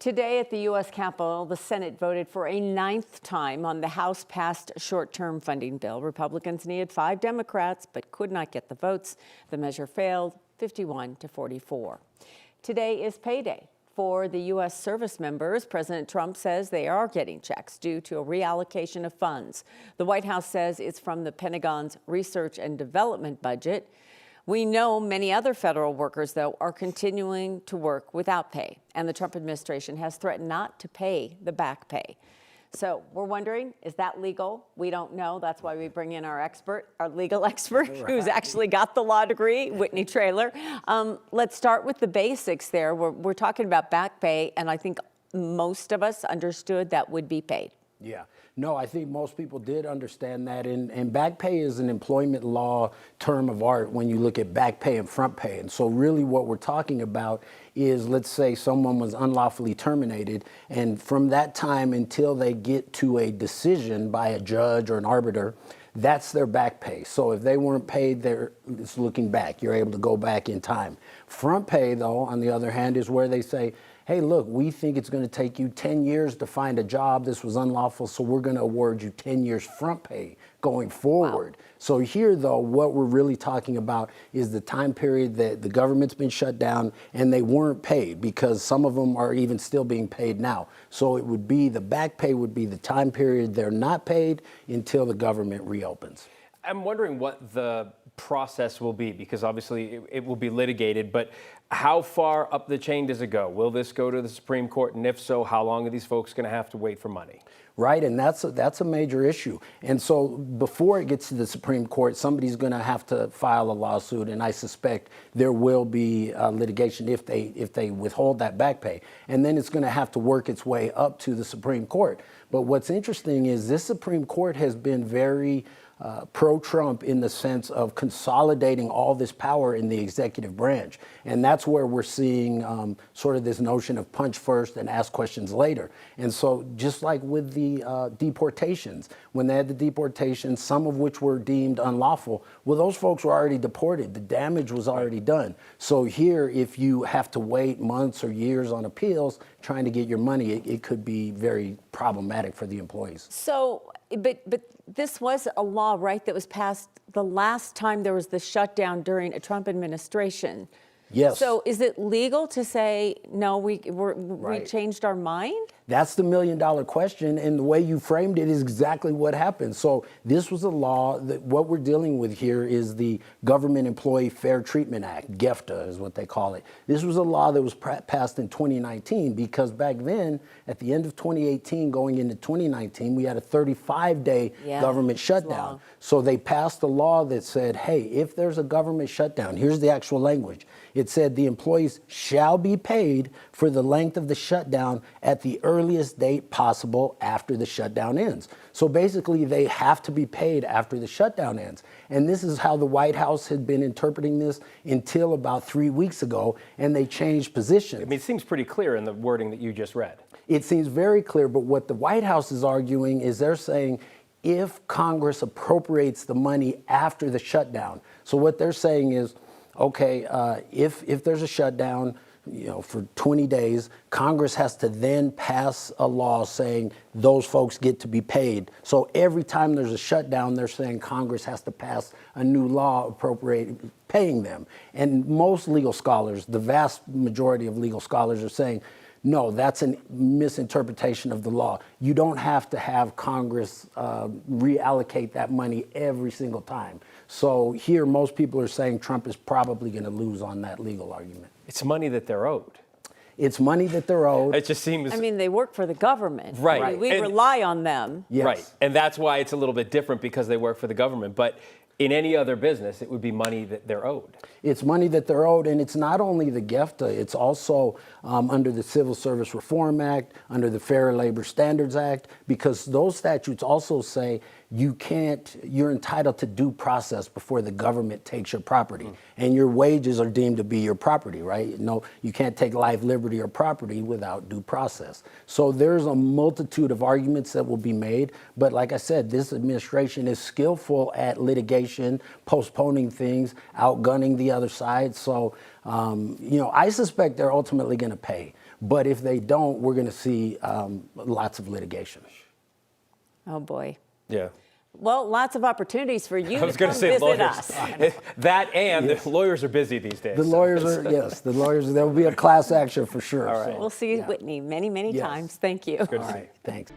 Today at the U.S. Capitol, the Senate voted for a ninth time on the House-passed short-term funding bill. Republicans needed 5 Democrats but could not get the votes. The measure failed 51-44. Today is payday for the U.S. service members. President Trump says they are getting checks due to a reallocation of funds. The White House says it's from the Pentagon's research and development budget. We know many other federal workers, though, are continuing to work without pay, and the Trump administration has threatened not to pay the back pay. So we're wondering, is that legal? We don't know. That's why we bring in our legal expert, right, who's actually got the law degree, Whitney Traylor. Let's start with the basics there. We're talking about back pay, and I think most of us understood that would be paid. Yeah. No, I think most people did understand that. And back pay is an employment law term of art when you look at back pay and front pay. And so really what we're talking about is, let's say someone was unlawfully terminated, and from that time until they get to a decision by a judge or an arbiter, that's their back pay. So if they weren't paid, it's looking back. You're able to go back in time. Front pay, though, on the other hand, is where they say, hey, look, we think it's going to take you 10 years to find a job. This was unlawful, so we're going to award you 10 years front pay going forward. Wow. So here, though, what we're really talking about is the time period that the government's been shut down and they weren't paid, because some of them are even still being paid now. So it would be, the back pay would be the time period they're not paid until the government reopens. I'm wondering what the process will be, because obviously it will be litigated, but how far up the chain does it go? Will this go to the Supreme Court? And if so, how long are these folks going to have to wait for money? Right, and that's a major issue. And so before it gets to the Supreme Court, somebody's going to have to file a lawsuit, and I suspect there will be litigation if they withhold that back pay. And then it's going to have to work its way up to the Supreme Court. But what's interesting is this Supreme Court has been very pro-Trump in the sense of consolidating all this power in the executive branch. And that's where we're seeing sort of this notion of punch first and ask questions later. And so just like with the deportations, when they had the deportations, some of which were deemed unlawful, well, those folks were already deported. The damage was already done. So here, if you have to wait months or years on appeals trying to get your money, it could be very problematic for the employees. So, but this was a law, right, that was passed the last time there was the shutdown during a Trump administration. Yes. So is it legal to say, no, we changed our mind? That's the million-dollar question, and the way you framed it is exactly what happened. So this was a law that what we're dealing with here is the Government Employee Fair Treatment Act, GEFTA is what they call it. This was a law that was passed in 2019 because back then, at the end of 2018 going into 2019, we had a 35-day government shutdown. So they passed a law that said, hey, if there's a government shutdown, here's the actual language. It said the employees shall be paid for the length of the shutdown at the earliest date possible after the shutdown ends. So basically, they have to be paid after the shutdown ends. And this is how the White House had been interpreting this until about 3 weeks ago, and they changed positions. I mean, it seems pretty clear in the wording that you just read. It seems very clear, but what the White House is arguing is they're saying if Congress appropriates the money after the shutdown. So what they're saying is, okay, if there's a shutdown, for 20 days, Congress has to then pass a law saying those folks get to be paid. So every time there's a shutdown, they're saying Congress has to pass a new law appropriating paying them. And most legal scholars, the vast majority of legal scholars, are saying, no, that's a misinterpretation of the law. You don't have to have Congress reallocate that money every single time. So here, most people are saying Trump is probably going to lose on that legal argument. It's money that they're owed. It's money that they're owed. It just seems... I mean, they work for the government. Right. We rely on them. Yes. Right. And that's why it's a little bit different, because they work for the government. But in any other business, it would be money that they're owed. It's money that they're owed, and it's not only the GEFTA, it's also under the Civil Service Reform Act, under the Fair Labor Standards Act, because those statutes also say you're entitled to due process before the government takes your property. And your wages are deemed to be your property, right? No, you can't take life, liberty, or property without due process. So there's a multitude of arguments that will be made. But like I said, this administration is skillful at litigation, postponing things, outgunning the other side. So, I suspect they're ultimately going to pay. But if they don't, we're going to see lots of litigation. Oh, boy. Yeah. Well, lots of opportunities for you I was to going come to say visit lawyers. us. That and the lawyers are busy these days. The lawyers are, yes, the lawyers, there will be a class action for sure. All right. So, We'll see yeah. Whitney many, many Yes. times. Thank you. Good to All see right, thanks.